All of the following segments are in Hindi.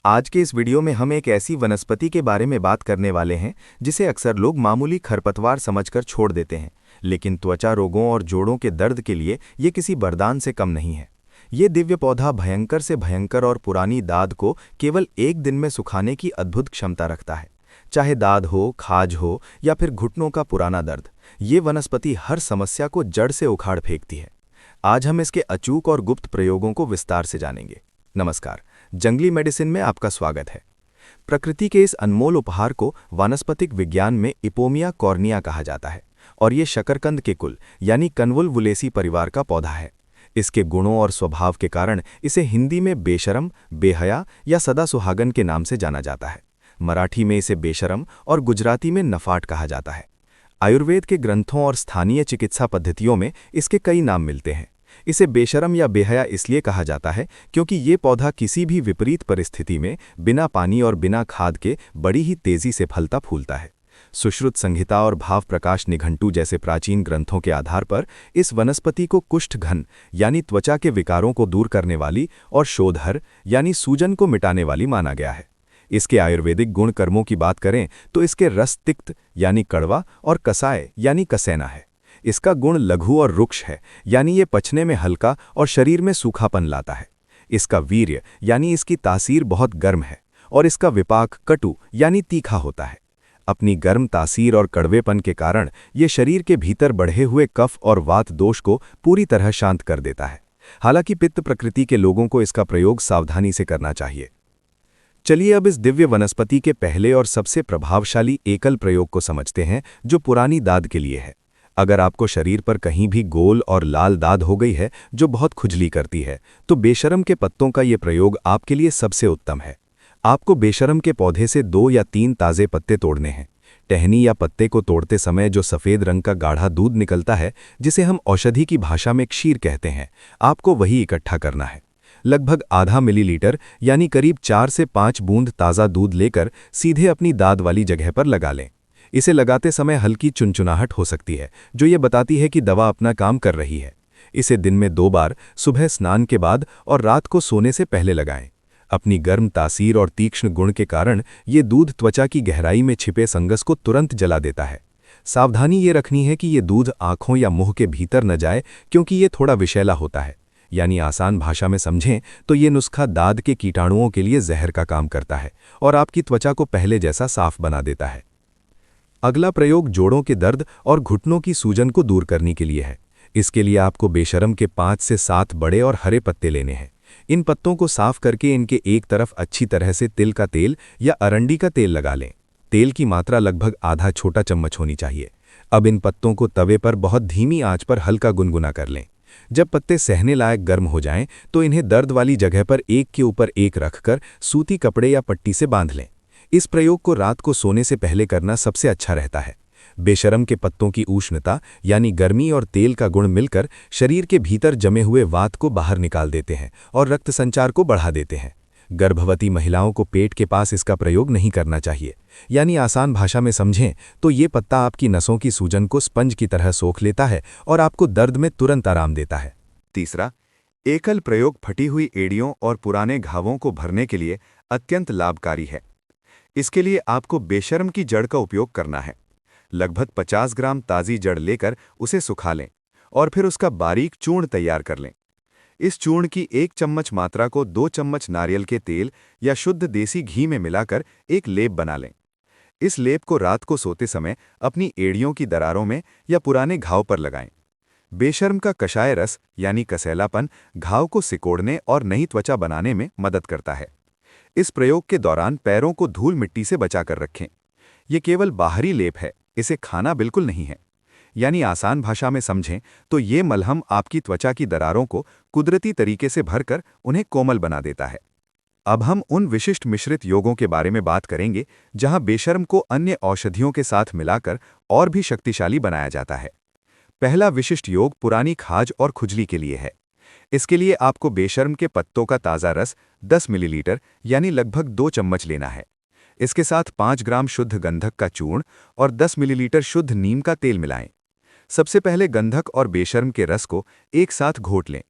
आज के इस वीडियो में हम एक ऐसी वनस्पति के बारे में बात करने वाले हैं जिसे अक्सर लोग मामूली खरपतवार समझकर छोड़ देते हैं, लेकिन त्वचा रोगों और जोड़ों के दर्द के लिए ये किसी वरदान से कम नहीं है। ये दिव्य पौधा भयंकर से भयंकर और पुरानी दाद को केवल एक दिन में सुखाने की अद्भुत क्षमता रखता है। चाहे दाद हो, खाज हो या फिर घुटनों का पुराना दर्द, ये वनस्पति हर समस्या को जड़ से उखाड़ फेंकती है। आज हम इसके अचूक और गुप्त प्रयोगों को विस्तार से जानेंगे। नमस्कार, जंगली मेडिसिन में आपका स्वागत है। प्रकृति के इस अनमोल उपहार को वानस्पतिक विज्ञान में इपोमिया कॉर्निया कहा जाता है और ये शकरकंद के कुल यानी कन्वुलवुलेसी परिवार का पौधा है। इसके गुणों और स्वभाव के कारण इसे हिंदी में बेशरम, बेहया या सदा सुहागन के नाम से जाना जाता है। मराठी में इसे बेशरम और गुजराती में नफाट कहा जाता है। आयुर्वेद के ग्रंथों और स्थानीय चिकित्सा पद्धतियों में इसके कई नाम मिलते हैं। इसे बेशरम या बेहया इसलिए कहा जाता है क्योंकि ये पौधा किसी भी विपरीत परिस्थिति में बिना पानी और बिना खाद के बड़ी ही तेजी से फलता फूलता है। सुश्रुत संहिता और भाव प्रकाश निघंटू जैसे प्राचीन ग्रंथों के आधार पर इस वनस्पति को कुष्ठघन यानी त्वचा के विकारों को दूर करने वाली और शोधहर यानी सूजन को मिटाने वाली माना गया है। इसके आयुर्वेदिक गुण कर्मों की बात करें तो इसके रस तिक्त यानी कड़वा और कसाय यानी कसैना है। इसका गुण लघु और रुक्ष है, यानी ये पचने में हल्का और शरीर में सूखापन लाता है। इसका वीर्य यानी इसकी तासीर बहुत गर्म है और इसका विपाक कटु यानी तीखा होता है। अपनी गर्म तासीर और कड़वेपन के कारण ये शरीर के भीतर बढ़े हुए कफ और वात दोष को पूरी तरह शांत कर देता है। हालांकि पित्त प्रकृति के लोगों को इसका प्रयोग सावधानी से करना चाहिए। चलिए अब इस दिव्य वनस्पति के पहले और सबसे प्रभावशाली एकल प्रयोग को समझते हैं, जो पुरानी दाद के लिए है। अगर आपको शरीर पर कहीं भी गोल और लाल दाद हो गई है जो बहुत खुजली करती है, तो बेशरम के पत्तों का ये प्रयोग आपके लिए सबसे उत्तम है। आपको बेशरम के पौधे से 2 या 3 ताज़े पत्ते तोड़ने हैं। टहनी या पत्ते को तोड़ते समय जो सफ़ेद रंग का गाढ़ा दूध निकलता है, जिसे हम औषधि की भाषा में क्षीर कहते हैं, आपको वही इकट्ठा करना है। लगभग आधा मिलीलीटर यानी करीब 4 से 5 बूंद ताज़ा दूध लेकर सीधे अपनी दाद वाली जगह पर लगा लें। इसे लगाते समय हल्की चुनचुनाहट हो सकती है, जो ये बताती है कि दवा अपना काम कर रही है। इसे दिन में 2 बार, सुबह स्नान के बाद और रात को सोने से पहले लगाएं। अपनी गर्म तासीर और तीक्ष्ण गुण के कारण ये दूध त्वचा की गहराई में छिपे संगस को तुरंत जला देता है। सावधानी ये रखनी है कि ये दूध आंखों या मुंह के भीतर न जाए, क्योंकि ये थोड़ा विषैला होता है। यानी आसान भाषा में समझें तो ये नुस्खा दाद के कीटाणुओं के लिए जहर का काम करता है और आपकी त्वचा को पहले जैसा साफ बना देता है। अगला प्रयोग जोड़ों के दर्द और घुटनों की सूजन को दूर करने के लिए है। इसके लिए आपको बेशरम के 5 से 7 बड़े और हरे पत्ते लेने हैं। इन पत्तों को साफ करके इनके एक तरफ अच्छी तरह से तिल का तेल या अरंडी का तेल लगा लें। तेल की मात्रा लगभग आधा छोटा चम्मच होनी चाहिए। अब इन पत्तों को तवे पर बहुत धीमी आंच पर हल्का गुनगुना कर लें। जब पत्ते सहने लायक गर्म हो जाएं, तो इन्हें दर्द वाली जगह पर एक के ऊपर एक रखकर सूती कपड़े या पट्टी से बांध लें। इस प्रयोग को रात को सोने से पहले करना सबसे अच्छा रहता है। बेशरम के पत्तों की उष्णता यानी गर्मी और तेल का गुण मिलकर शरीर के भीतर जमे हुए वात को बाहर निकाल देते हैं और रक्त संचार को बढ़ा देते हैं। गर्भवती महिलाओं को पेट के पास इसका प्रयोग नहीं करना चाहिए। यानी आसान भाषा में समझें तो ये पत्ता आपकी नसों की सूजन को स्पंज की तरह सोख लेता है और आपको दर्द में तुरंत आराम देता है। तीसरा एकल प्रयोग फटी हुई एड़ियों और पुराने घावों को भरने के लिए अत्यंत लाभकारी है। इसके लिए आपको बेशरम की जड़ का उपयोग करना है। लगभग 50 ग्राम ताज़ी जड़ लेकर उसे सुखा लें और फिर उसका बारीक चूर्ण तैयार कर लें। इस चूर्ण की 1 चम्मच मात्रा को 2 चम्मच नारियल के तेल या शुद्ध देसी घी में मिलाकर एक लेप बना लें। इस लेप को रात को सोते समय अपनी एड़ियों की दरारों में या पुराने घाव पर लगाएं। बेशर्म का कषाय रस यानी कसैलापन घाव को सिकोड़ने और नई त्वचा बनाने में मदद करता है। इस प्रयोग के दौरान पैरों को धूल मिट्टी से बचाकर रखें। ये केवल बाहरी लेप है, इसे खाना बिल्कुल नहीं है। यानी आसान भाषा में समझें तो ये मलहम आपकी त्वचा की दरारों को कुदरती तरीके से भरकर उन्हें कोमल बना देता है। अब हम उन विशिष्ट मिश्रित योगों के बारे में बात करेंगे जहां बेशर्म को अन्य औषधियों के साथ मिलाकर और भी शक्तिशाली बनाया जाता है। पहला विशिष्ट योग पुरानी खाज और खुजली के लिए है। इसके लिए आपको बेशर्म के पत्तों का ताज़ा रस 10 मिलीलीटर यानी लगभग 2 चम्मच लेना है। इसके साथ 5 ग्राम शुद्ध गंधक का चूर्ण और 10 मिलीलीटर शुद्ध नीम का तेल मिलाएं। सबसे पहले गंधक और बेशर्म के रस को एक साथ घोट लें।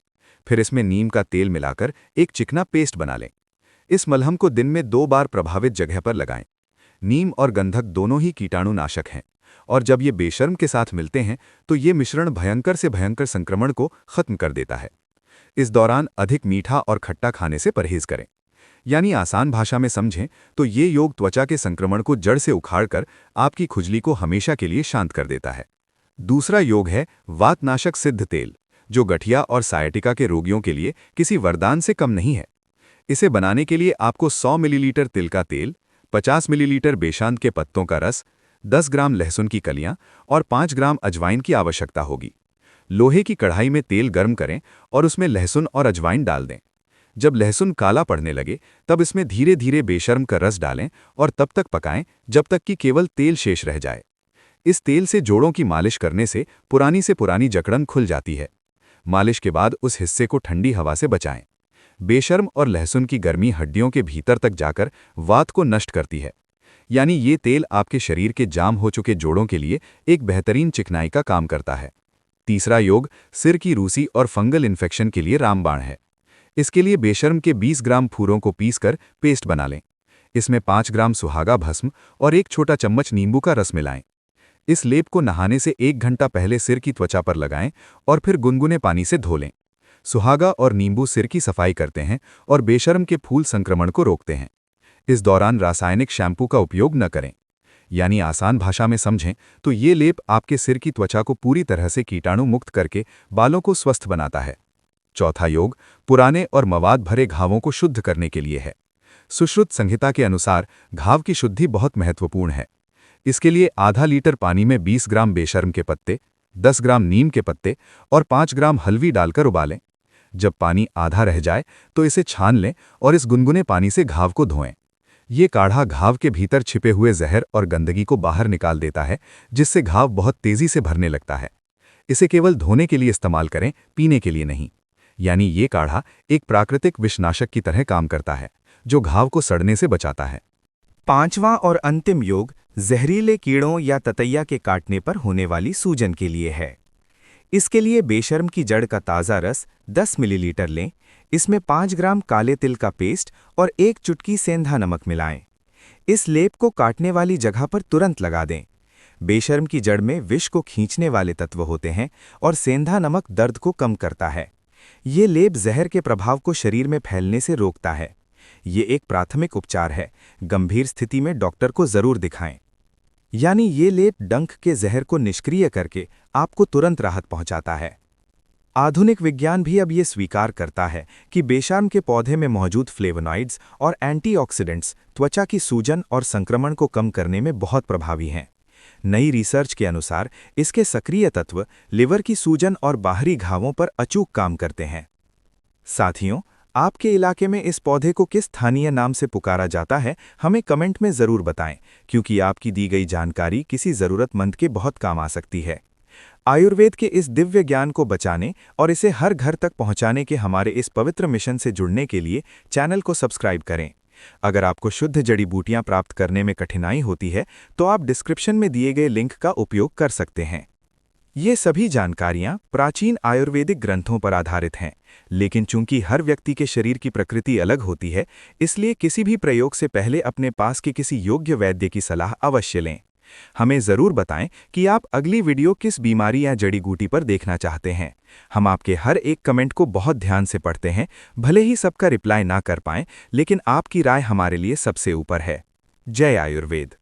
फिर इसमें नीम का तेल मिलाकर एक चिकना पेस्ट बना लें। इस मलहम को दिन में 2 बार प्रभावित जगह पर लगाएं। नीम और गंधक दोनों ही कीटाणुनाशक हैं, और जब ये बेशर्म के साथ मिलते हैं तो ये मिश्रण भयंकर से भयंकर संक्रमण को खत्म कर देता है। इस दौरान अधिक मीठा और खट्टा खाने से परहेज करें। यानी आसान भाषा में समझें तो ये योग त्वचा के संक्रमण को जड़ से उखाड़कर आपकी खुजली को हमेशा के लिए शांत कर देता है। दूसरा योग है वातनाशक सिद्ध तेल, जो गठिया और सायटिका के रोगियों के लिए किसी वरदान से कम नहीं है। इसे बनाने के लिए आपको 100 मिलीलीटर तिल का तेल, 50 मिलीलीटर बेशांत के पत्तों का रस, 10 ग्राम लहसुन की कलियां और 5 ग्राम अजवाइन की आवश्यकता होगी। लोहे की कढ़ाई में तेल गर्म करें और उसमें लहसुन और अजवाइन डाल दें। जब लहसुन काला पड़ने लगे तब इसमें धीरे धीरे बेशर्म का रस डालें और तब तक पकाएं जब तक कि केवल तेल शेष रह जाए। इस तेल से जोड़ों की मालिश करने से पुरानी जकड़न खुल जाती है। मालिश के बाद उस हिस्से को ठंडी हवा से बचाएं। बेशर्म और लहसुन की गर्मी हड्डियों के भीतर तक जाकर वात को नष्ट करती है। यानी ये तेल आपके शरीर के जाम हो चुके जोड़ों के लिए एक बेहतरीन चिकनाई का काम करता है। तीसरा योग सिर की रूसी और फंगल इन्फेक्शन के लिए रामबाण है। इसके लिए बेशर्म के 20 ग्राम फूलों को पीसकर पेस्ट बना लें। इसमें 5 ग्राम सुहागा भस्म और 1 छोटा चम्मच नींबू का रस मिलाएं। इस लेप को नहाने से 1 घंटा पहले सिर की त्वचा पर लगाएं और फिर गुनगुने पानी से धो लें। सुहागा और नींबू सिर की सफाई करते हैं और बेशर्म के फूल संक्रमण को रोकते हैं। इस दौरान रासायनिक शैम्पू का उपयोग न करें। यानी आसान भाषा में समझें तो ये लेप आपके सिर की त्वचा को पूरी तरह से कीटाणु मुक्त करके बालों को स्वस्थ बनाता है। चौथा योग पुराने और मवाद भरे घावों को शुद्ध करने के लिए है। सुश्रुत संहिता के अनुसार घाव की शुद्धि बहुत महत्वपूर्ण है। इसके लिए आधा लीटर पानी में 20 ग्राम बेशर्म के पत्ते, 10 ग्राम नीम के पत्ते और 5 ग्राम हल्दी डालकर उबालें। जब पानी आधा रह जाए तो इसे छान लें और इस गुनगुने पानी से घाव को धोएं। ये काढ़ा घाव के भीतर छिपे हुए जहर और गंदगी को बाहर निकाल देता है, जिससे घाव बहुत तेजी से भरने लगता है। इसे केवल धोने के लिए इस्तेमाल करें, पीने के लिए नहीं। यानी ये काढ़ा एक प्राकृतिक विषनाशक की तरह काम करता है, जो घाव को सड़ने से बचाता है। पांचवां और अंतिम योग जहरीले कीड़ों या ततैया के काटने पर होने वाली सूजन के लिए है। इसके लिए बेशर्म की जड़ का ताज़ा रस 10 मिलीलीटर लें। इसमें 5 ग्राम काले तिल का पेस्ट और 1 चुटकी सेंधा नमक मिलाएं। इस लेप को काटने वाली जगह पर तुरंत लगा दें। बेशर्म की जड़ में विष को खींचने वाले तत्व होते हैं और सेंधा नमक दर्द को कम करता है। ये लेप जहर के प्रभाव को शरीर में फैलने से रोकता है। ये एक प्राथमिक उपचार है। गंभीर स्थिति में डॉक्टर को जरूर दिखाएं। यानी ये लेप डंक के जहर को निष्क्रिय करके आपको तुरंत राहत पहुंचाता है। आधुनिक विज्ञान भी अब ये स्वीकार करता है कि बेशर्म के पौधे में मौजूद फ्लेवोनॉइड्स और एंटीऑक्सीडेंट्स त्वचा की सूजन और संक्रमण को कम करने में बहुत प्रभावी हैं। नई रिसर्च के अनुसार इसके सक्रिय तत्व लिवर की सूजन और बाहरी घावों पर अचूक काम करते हैं। साथियों, आपके इलाके में इस पौधे को किस स्थानीय नाम से पुकारा जाता है, हमें कमेंट में ज़रूर बताएं, क्योंकि आपकी दी गई जानकारी किसी ज़रूरतमंद के बहुत काम आ सकती है। आयुर्वेद के इस दिव्य ज्ञान को बचाने और इसे हर घर तक पहुंचाने के हमारे इस पवित्र मिशन से जुड़ने के लिए चैनल को सब्सक्राइब करें। अगर आपको शुद्ध जड़ी बूटियां प्राप्त करने में कठिनाई होती है तो आप डिस्क्रिप्शन में दिए गए लिंक का उपयोग कर सकते हैं। ये सभी जानकारियां प्राचीन आयुर्वेदिक ग्रंथों पर आधारित हैं, लेकिन चूंकि हर व्यक्ति के शरीर की प्रकृति अलग होती है, इसलिए किसी भी प्रयोग से पहले अपने पास के किसी योग्य वैद्य की सलाह अवश्य लें। हमें ज़रूर बताएं कि आप अगली वीडियो किस बीमारी या जड़ी बूटी पर देखना चाहते हैं। हम आपके हर एक कमेंट को बहुत ध्यान से पढ़ते हैं। भले ही सबका रिप्लाई ना कर पाएं, लेकिन आपकी राय हमारे लिए सबसे ऊपर है। जय आयुर्वेद।